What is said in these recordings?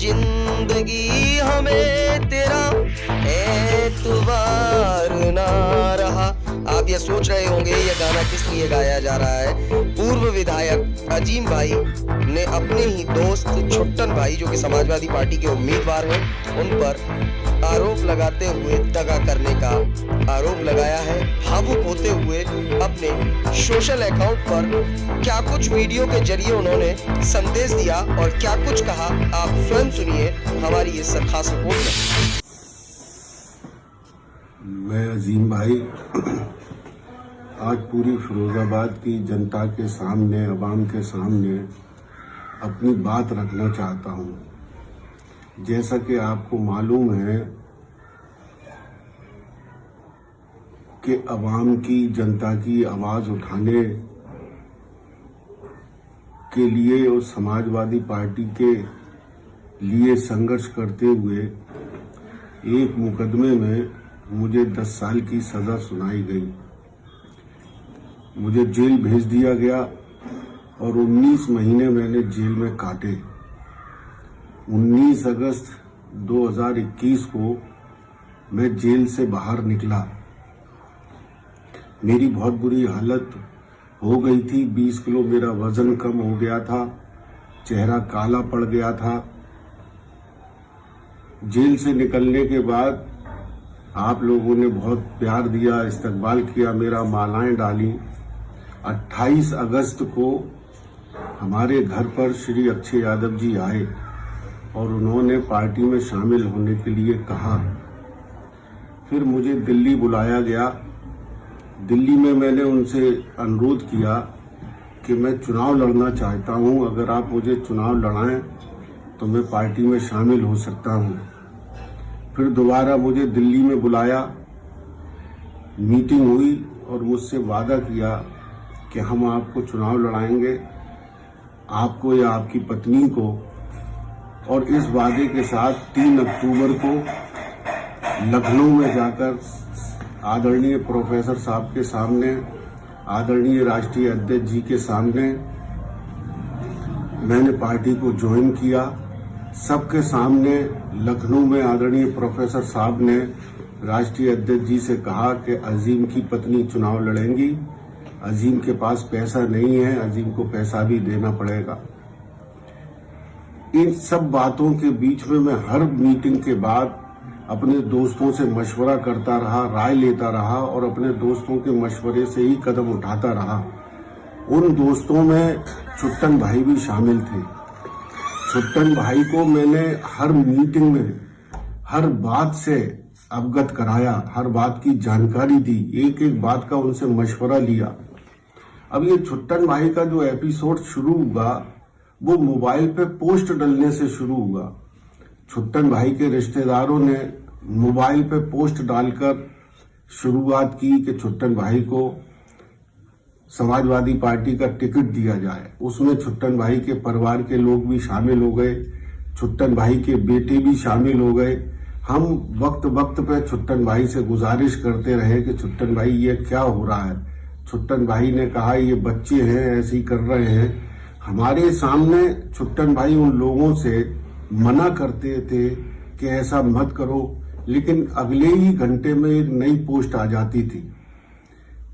जिंदगी हमें तेरा एतबार ना रहा। आप ये सोच रहे होंगे ये गाना किस लिए गाया जा रहा है। पूर्व विधायक अजीम भाई ने अपने ही दोस्त छुट्टन भाई जो कि समाजवादी पार्टी के उम्मीदवार हैं उन पर आरोप लगाते हुए दगा करने का आरोप लगाया है। भावुक होते हुए अपने सोशल अकाउंट पर क्या कुछ वीडियो के जरिए उन्होंने संदेश दिया और क्या कुछ कहा, आप स्वयं सुनिए हमारी इस खास रिपोर्ट में। मैं अजीम भाई आज पूरी फिरोजाबाद की जनता के सामने, अवाम के सामने अपनी बात रखना चाहता हूं। जैसा कि आपको मालूम है कि अवाम की, जनता की आवाज़ उठाने के लिए और समाजवादी पार्टी के लिए संघर्ष करते हुए एक मुकदमे में मुझे 10 साल की सज़ा सुनाई गई। मुझे जेल भेज दिया गया और 19 महीने मैंने जेल में काटे। 19 अगस्त 2021 को मैं जेल से बाहर निकला। मेरी बहुत बुरी हालत हो गई थी। 20 किलो मेरा वजन कम हो गया था, चेहरा काला पड़ गया था। जेल से निकलने के बाद आप लोगों ने बहुत प्यार दिया, इस्तकबाल किया, मेरा मालाएं डाली। 28 अगस्त को हमारे घर पर श्री अक्षय यादव जी आए और उन्होंने पार्टी में शामिल होने के लिए कहा। फिर मुझे दिल्ली बुलाया गया। दिल्ली में मैंने उनसे अनुरोध किया कि मैं चुनाव लड़ना चाहता हूं, अगर आप मुझे चुनाव लड़ाएं तो मैं पार्टी में शामिल हो सकता हूं। फिर दोबारा मुझे दिल्ली में बुलाया, मीटिंग हुई और मुझसे वादा किया कि हम आपको चुनाव लड़ाएंगे, आपको या आपकी पत्नी को। और इस वादे के साथ 3 अक्टूबर को लखनऊ में जाकर आदरणीय प्रोफेसर साहब के सामने, आदरणीय राष्ट्रीय अध्यक्ष जी के सामने मैंने पार्टी को ज्वाइन किया। सबके सामने लखनऊ में आदरणीय प्रोफेसर साहब ने राष्ट्रीय अध्यक्ष जी से कहा कि अजीम की पत्नी चुनाव लड़ेंगी। अजीम के पास पैसा नहीं है, अजीम को पैसा भी देना पड़ेगा। इन सब बातों के बीच में मैं हर मीटिंग के बाद अपने दोस्तों से मशवरा करता रहा, राय लेता रहा और अपने दोस्तों के मशवरे से ही कदम उठाता रहा। उन दोस्तों में छुट्टन भाई भी शामिल थे। छुट्टन भाई को मैंने हर मीटिंग में हर बात से अवगत कराया, हर बात की जानकारी दी, एक एक बात का उनसे मशवरा लिया। अब ये छुट्टन भाई का जो एपिसोड शुरू हुआ वो मोबाइल पे पोस्ट डालने से शुरू हुआ। छुट्टन भाई के रिश्तेदारों ने मोबाइल पे पोस्ट डालकर शुरुआत की कि छुट्टन भाई को समाजवादी पार्टी का टिकट दिया जाए। उसमें छुट्टन भाई के परिवार के लोग भी शामिल हो गए, छुट्टन भाई के बेटे भी शामिल हो गए। हम वक्त वक्त पे छुट्टन भाई से गुजारिश करते रहे कि छुट्टन भाई ये क्या हो रहा है। छुट्टन भाई ने कहा ये बच्चे हैं, ऐसे ही कर रहे हैं। हमारे सामने छुट्टन भाई उन लोगों से मना करते थे कि ऐसा मत करो, लेकिन अगले ही घंटे में एक नई पोस्ट आ जाती थी।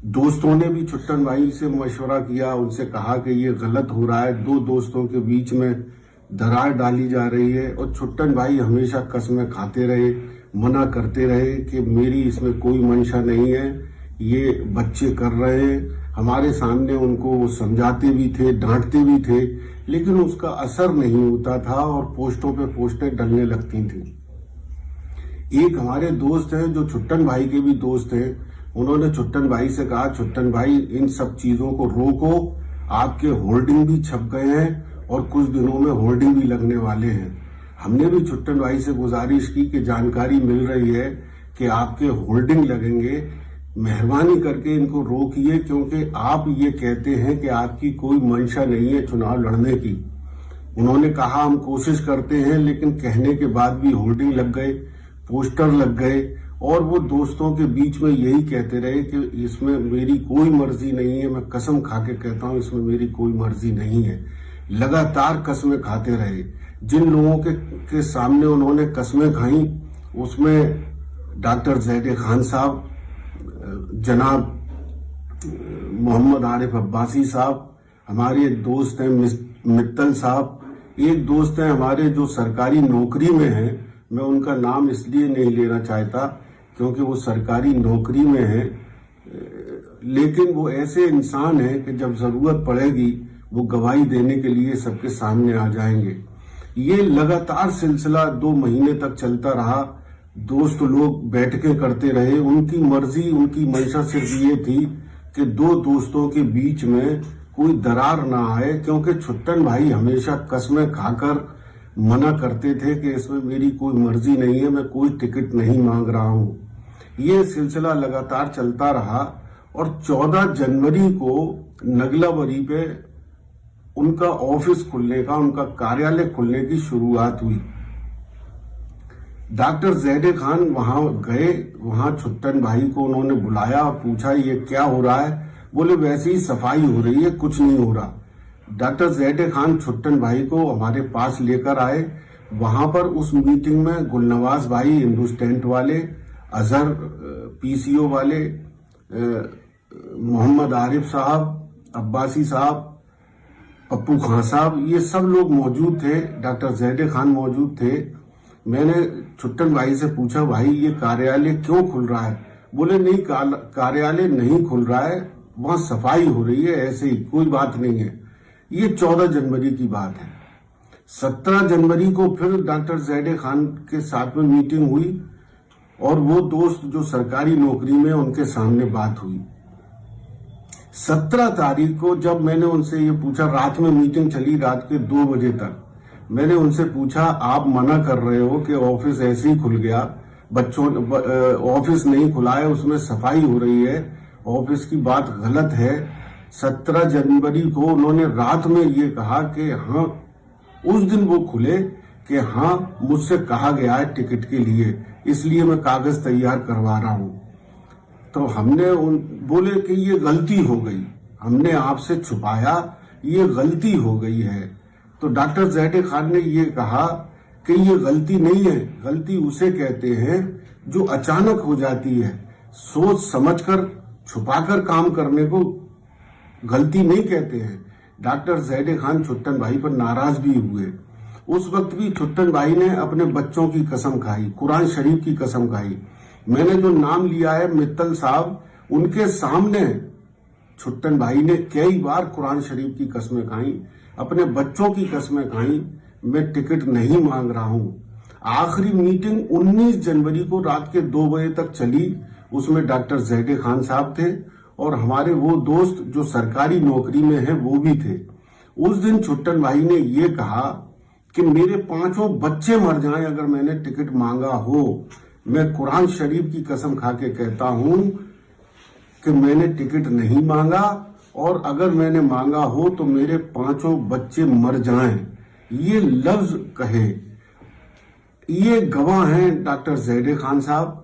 दोस्तों ने भी छुट्टन भाई से मशवरा किया, उनसे कहा कि ये गलत हो रहा है, 2 दोस्तों के बीच में दरार डाली जा रही है। और छुट्टन भाई हमेशा कसमें खाते रहे, मना करते रहे कि मेरी इसमें कोई मंशा नहीं है, ये बच्चे कर रहे हैं। हमारे सामने उनको वो समझाते भी थे, डांटते भी थे, लेकिन उसका असर नहीं होता था और पोस्टों पे पोस्टें डलने लगती थी। एक हमारे दोस्त हैं जो छुट्टन भाई के भी दोस्त हैं, उन्होंने छुट्टन भाई से कहा छुट्टन भाई इन सब चीजों को रोको, आपके होर्डिंग भी छप गए हैं और कुछ दिनों में होर्डिंग भी लगने वाले हैं। हमने भी छुट्टन भाई से गुजारिश की कि जानकारी मिल रही है कि आपके होर्डिंग लगेंगे, मेहरबानी करके इनको रोकिए, क्योंकि आप ये कहते हैं कि आपकी कोई मंशा नहीं है चुनाव लड़ने की। उन्होंने कहा हम कोशिश करते हैं, लेकिन कहने के बाद भी होर्डिंग लग गए, पोस्टर लग गए और वो दोस्तों के बीच में यही कहते रहे कि इसमें मेरी कोई मर्जी नहीं है। मैं कसम खा के कहता हूं इसमें मेरी कोई मर्जी नहीं है। लगातार कसमें खाते रहे, जिन लोगों के सामने उन्होंने कस्में खाई, उसमें डॉक्टर ज़ैड खान साहब, जनाब मोहम्मद आरिफ अब्बासी साहब, हमारे दोस्त हैं मित्तल साहब, एक दोस्त हैं हमारे जो सरकारी नौकरी में हैं, मैं उनका नाम इसलिए नहीं लेना चाहता क्योंकि वो सरकारी नौकरी में हैं, लेकिन वो ऐसे इंसान हैं कि जब जरूरत पड़ेगी वो गवाही देने के लिए सबके सामने आ जाएंगे। ये लगातार सिलसिला 2 महीने तक चलता रहा। दोस्त लोग बैठकें करते रहे, उनकी मर्जी, उनकी मंशा सिर्फ ये थी कि 2 दोस्तों के बीच में कोई दरार ना आए, क्योंकि छुट्टन भाई हमेशा कस्में खाकर मना करते थे कि इसमें मेरी कोई मर्जी नहीं है, मैं कोई टिकट नहीं मांग रहा हूं। ये सिलसिला लगातार चलता रहा और 14 जनवरी को नगलाबरी पे उनका ऑफिस खुलने का, उनका कार्यालय खुलने की शुरुआत हुई। डॉक्टर ज़ैड खान वहां गए, वहां छुट्टन भाई को उन्होंने बुलाया, पूछा ये क्या हो रहा है। बोले वैसे ही सफाई हो रही है, कुछ नहीं हो रहा। डॉक्टर ज़ैड खान छुट्टन भाई को हमारे पास लेकर आए। वहां पर उस मीटिंग में गुलनवाज भाई हिंदुस्टैंट वाले, अजहर पीसीओ वाले, मोहम्मद आरिफ साहब, अब्बासी साहब, पप्पू खान साहब, ये सब लोग मौजूद थे। डॉक्टर ज़ैड खान मौजूद थे। मैंने छुट्टन भाई से पूछा, भाई ये कार्यालय क्यों खुल रहा है? बोले नहीं, कार्यालय नहीं खुल रहा है, वहां सफाई हो रही है, ऐसे ही कोई बात नहीं है। ये 14 जनवरी की बात है। 17 जनवरी को फिर डॉक्टर ज़ैड खान के साथ में मीटिंग हुई और वो दोस्त जो सरकारी नौकरी में, उनके सामने बात हुई। 17 तारीख को जब मैंने उनसे ये पूछा, रात में मीटिंग चली, रात के 2 बजे तक, मैंने उनसे पूछा आप मना कर रहे हो कि ऑफिस ऐसे ही खुल गया, बच्चों ऑफिस नहीं खुला है, उसमें सफाई हो रही है, ऑफिस की बात गलत है। 17 जनवरी को उन्होंने रात में ये कहा कि हाँ, उस दिन वो खुले कि हाँ मुझसे कहा गया है टिकट के लिए, इसलिए मैं कागज तैयार करवा रहा हूं। तो हमने बोले कि ये गलती हो गई, हमने आपसे छुपाया, ये गलती हो गई है। तो डॉक्टर ज़ैड खान ने ये कहा कि ये गलती नहीं है, गलती उसे कहते हैं जो अचानक हो जाती है, सोच समझकर छुपाकर काम करने को गलती नहीं कहते हैं। डॉक्टर ज़ैड खान छुट्टन भाई पर नाराज भी हुए। उस वक्त भी छुट्टन भाई ने अपने बच्चों की कसम खाई, कुरान शरीफ की कसम खाई। मैंने जो नाम लिया है मित्तल साहब, उनके सामने छुट्टन भाई ने कई बार कुरान शरीफ की कस्में खाई, अपने बच्चों की कस्में खाई, मैं टिकट नहीं मांग रहा हूं। आखिरी मीटिंग 19 जनवरी को रात के 2 बजे तक चली। उसमें डॉक्टर ज़ैड खान साहब थे और हमारे वो दोस्त जो सरकारी नौकरी में हैं वो भी थे। उस दिन छुट्टन भाई ने ये कहा कि मेरे 5 बच्चे मर जाएं अगर मैंने टिकट मांगा हो। मैं कुरान शरीफ की कसम खा के कहता हूं कि मैंने टिकट नहीं मांगा, और अगर मैंने मांगा हो तो मेरे 5 बच्चे मर जाएं, ये लफ्ज कहे। ये गवाह हैं डॉक्टर ज़ैड खान साहब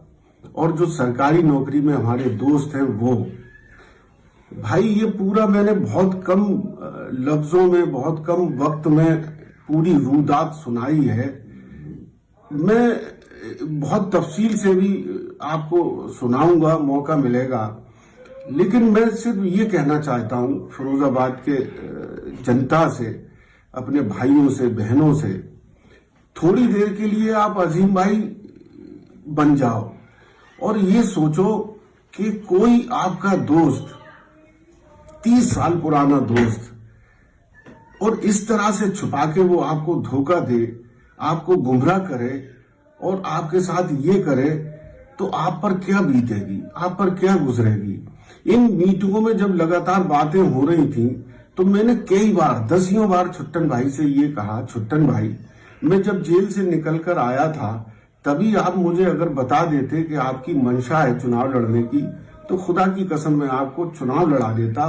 और जो सरकारी नौकरी में हमारे दोस्त हैं वो। भाई ये पूरा मैंने बहुत कम लफ्जों में, बहुत कम वक्त में पूरी रूदात सुनाई है। मैं बहुत तफसील से भी आपको सुनाऊंगा, मौका मिलेगा, लेकिन मैं सिर्फ ये कहना चाहता हूं फिरोजाबाद के जनता से, अपने भाइयों से, बहनों से, थोड़ी देर के लिए आप अजीम भाई बन जाओ और ये सोचो कि कोई आपका दोस्त, 30 साल पुराना दोस्त, और इस तरह से छुपा के वो आपको धोखा दे, आपको गुमराह करे और आपके साथ ये करे, तो आप पर क्या बीतेगी, आप पर क्या गुजरेगी। इन मीटिंगों में जब लगातार बातें हो रही थी तो मैंने कई बार, दसियों बार छुट्टन भाई से ये कहा, छुट्टन भाई मैं जब जेल से निकल कर आया था तभी आप मुझे अगर बता देते कि आपकी मंशा है चुनाव लड़ने की, तो खुदा की कसम मैं आपको चुनाव लड़ा देता।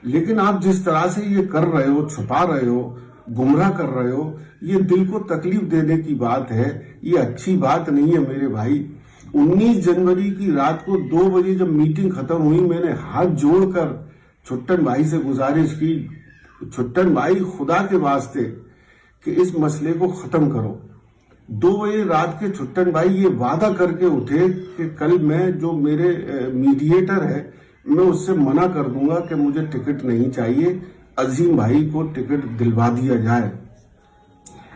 लेकिन आप जिस तरह से ये कर रहे हो, छुपा रहे हो, गुमराह कर रहे हो, ये दिल को तकलीफ देने की बात है, ये अच्छी बात नहीं है मेरे भाई। 19 जनवरी की रात को 2 बजे जब मीटिंग खत्म हुई, मैंने हाथ जोड़कर छुट्टन भाई से गुजारिश की, छुट्टन भाई खुदा के वास्ते कि इस मसले को खत्म करो। 2 बजे रात के छुट्टन भाई ये वादा करके उठे कि कल मैं जो मेरे मीडिएटर है मैं उससे मना कर दूंगा कि मुझे टिकट नहीं चाहिए, अजीम भाई को टिकट दिलवा दिया जाए।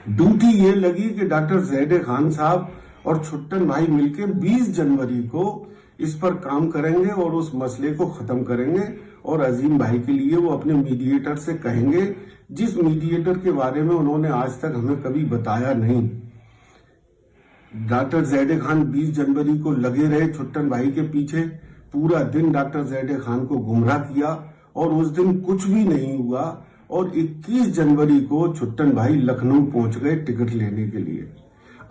ड्यूटी ये लगी कि डॉक्टर ज़ैद खान साहब और छुट्टन भाई मिलकर 20 जनवरी को इस पर काम करेंगे और उस मसले को खत्म करेंगे और अजीम भाई के लिए वो अपने मीडिएटर से कहेंगे, जिस मीडिएटर के बारे में उन्होंने आज तक हमें कभी बताया नहीं। डॉक्टर ज़ैद खान 20 जनवरी को लगे रहे छुट्टन भाई के पीछे, पूरा दिन डॉक्टर ज़ैद खान को गुमराह किया और उस दिन कुछ भी नहीं हुआ और 21 जनवरी को छुट्टन भाई लखनऊ पहुंच गए टिकट लेने के लिए।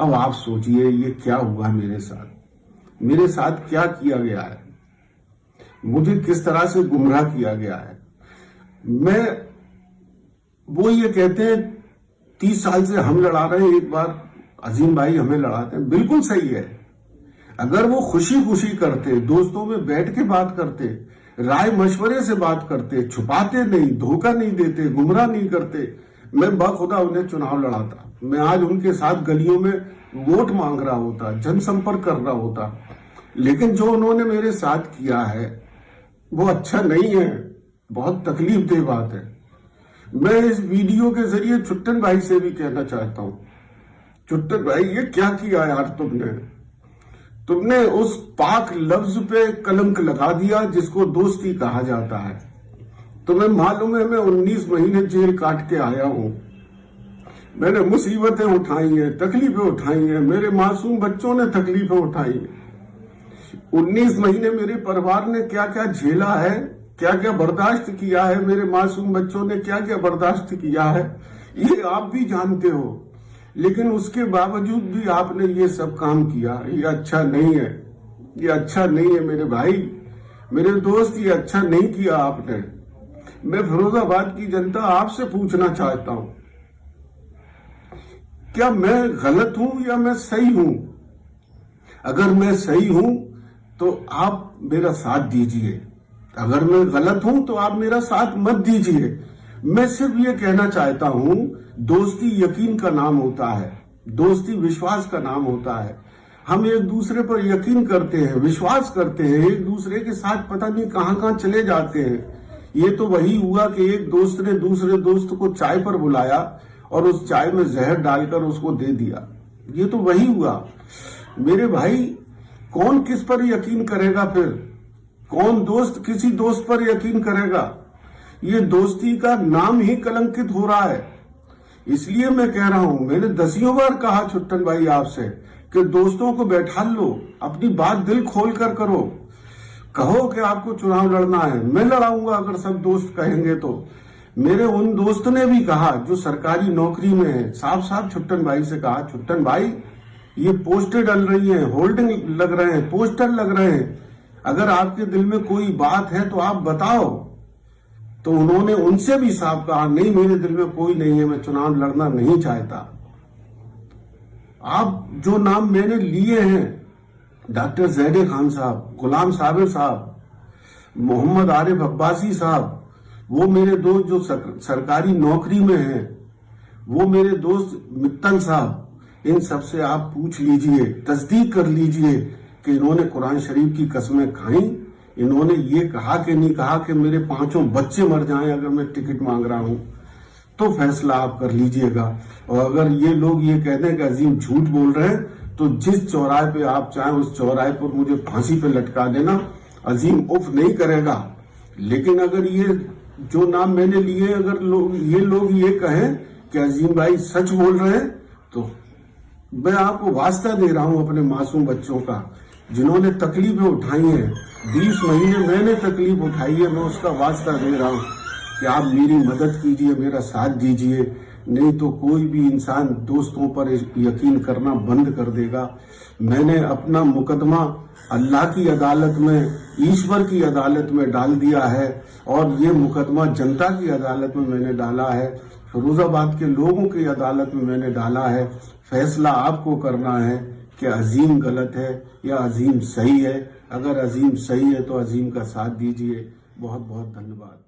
अब आप सोचिए ये क्या हुआ मेरे साथ क्या किया गया है, मुझे किस तरह से गुमराह किया गया है। वो ये कहते हैं 30 साल से हम लड़ा रहे हैं, एक बार अजीम भाई हमें लड़ाते हैं। बिल्कुल सही है, अगर वो खुशी खुशी करते, दोस्तों में बैठ के बात करते, राय मशवरे से बात करते, छुपाते नहीं, धोखा नहीं देते, गुमराह नहीं करते, मैं बखुदा उन्हें चुनाव लड़ाता। मैं आज उनके साथ गलियों में वोट मांग रहा होता, जनसंपर्क कर रहा होता। लेकिन जो उन्होंने मेरे साथ किया है वो अच्छा नहीं है, बहुत तकलीफ दे बात है। मैं इस वीडियो के जरिए छुट्टन भाई से भी कहना चाहता हूं, छुट्टन भाई ये क्या किया यार तुमने उस पाक लफ्ज पे कलंक लगा दिया जिसको दोस्ती कहा जाता है। तुम्हें मालूम है मैं 19 महीने जेल काट के आया हूं, मैंने मुसीबतें उठाई हैं, तकलीफें उठाई हैं, मेरे मासूम बच्चों ने तकलीफें उठाई हैं। 19 महीने मेरे परिवार ने क्या क्या झेला है, क्या क्या बर्दाश्त किया है, मेरे मासूम बच्चों ने क्या क्या बर्दाश्त किया है, ये आप भी जानते हो। लेकिन उसके बावजूद भी आपने ये सब काम किया, ये अच्छा नहीं है, ये अच्छा नहीं है मेरे भाई, मेरे दोस्त, ये अच्छा नहीं किया आपने। मैं फिरोजाबाद की जनता आपसे पूछना चाहता हूं, क्या मैं गलत हूं या मैं सही हूं? अगर मैं सही हूं तो आप मेरा साथ दीजिए, अगर मैं गलत हूं तो आप मेरा साथ मत दीजिए। मैं सिर्फ ये कहना चाहता हूं, दोस्ती यकीन का नाम होता है, दोस्ती विश्वास का नाम होता है। हम एक दूसरे पर यकीन करते हैं, विश्वास करते हैं, एक दूसरे के साथ पता नहीं कहां कहां चले जाते हैं। ये तो वही हुआ कि एक दोस्त ने दूसरे दोस्त को चाय पर बुलाया और उस चाय में जहर डालकर उसको दे दिया, ये तो वही हुआ। मेरे भाई कौन किस पर यकीन करेगा फिर? कौन दोस्त किसी दोस्त पर यकीन करेगा? ये दोस्ती का नाम ही कलंकित हो रहा है। इसलिए मैं कह रहा हूं, मैंने 10 बार कहा छुट्टन भाई आपसे कि दोस्तों को बैठा लो, अपनी बात दिल खोल कर करो, कहो कि आपको चुनाव लड़ना है, मैं लड़ाऊंगा अगर सब दोस्त कहेंगे तो। मेरे उन दोस्त ने भी कहा जो सरकारी नौकरी में है, साफ साफ छुट्टन भाई से कहा, छुट्टन भाई ये पोस्टर डल रही हैं, होल्डिंग लग रहे हैं, पोस्टर लग रहे हैं, अगर आपके दिल में कोई बात है तो आप बताओ। तो उन्होंने उनसे भी साफ कहा, नहीं मेरे दिल में कोई नहीं है, मैं चुनाव लड़ना नहीं चाहता। आप जो नाम मैंने लिए हैं, डॉक्टर ज़ैद खान साहब, गुलाम साबिर साहब, मोहम्मद आरिफ अब्बासी साहब, वो मेरे दोस्त जो सरकारी नौकरी में हैं, वो मेरे दोस्त मित्तल साहब, इन सब से आप पूछ लीजिए, तस्दीक कर लीजिए कि इन्होंने कुरान शरीफ की कसमें खाई, इन्होंने ये कहा कि नहीं कहा कि मेरे 5 बच्चे मर जाएं अगर मैं टिकट मांग रहा हूं, तो फैसला आप कर लीजिएगा। और अगर ये लोग ये कहते हैं कि अजीम झूठ बोल रहे हैं, तो जिस चौराहे पे आप चाहें उस चौराहे पर मुझे फांसी पे लटका देना, अजीम उफ नहीं करेगा। लेकिन अगर ये जो नाम मैंने लिए, अगर लोग ये कहें कि अजीम भाई सच बोल रहे हैं, तो मैं आपको वास्ता दे रहा हूं अपने मासूम बच्चों का, जिन्होंने तकलीफें उठाई हैं, 20 महीने मैंने तकलीफ उठाई है, मैं उसका वास्ता दे रहा हूं कि आप मेरी मदद कीजिए, मेरा साथ दीजिए। नहीं तो कोई भी इंसान दोस्तों पर यकीन करना बंद कर देगा। मैंने अपना मुकदमा अल्लाह की अदालत में, ईश्वर की अदालत में डाल दिया है और ये मुकदमा जनता की अदालत में मैंने डाला है, फिरोजाबाद के लोगों की अदालत में मैंने डाला है। फैसला आपको करना है कि अजीम गलत है या अजीम सही है। अगर अजीम सही है तो अजीम का साथ दीजिए। बहुत बहुत धन्यवाद।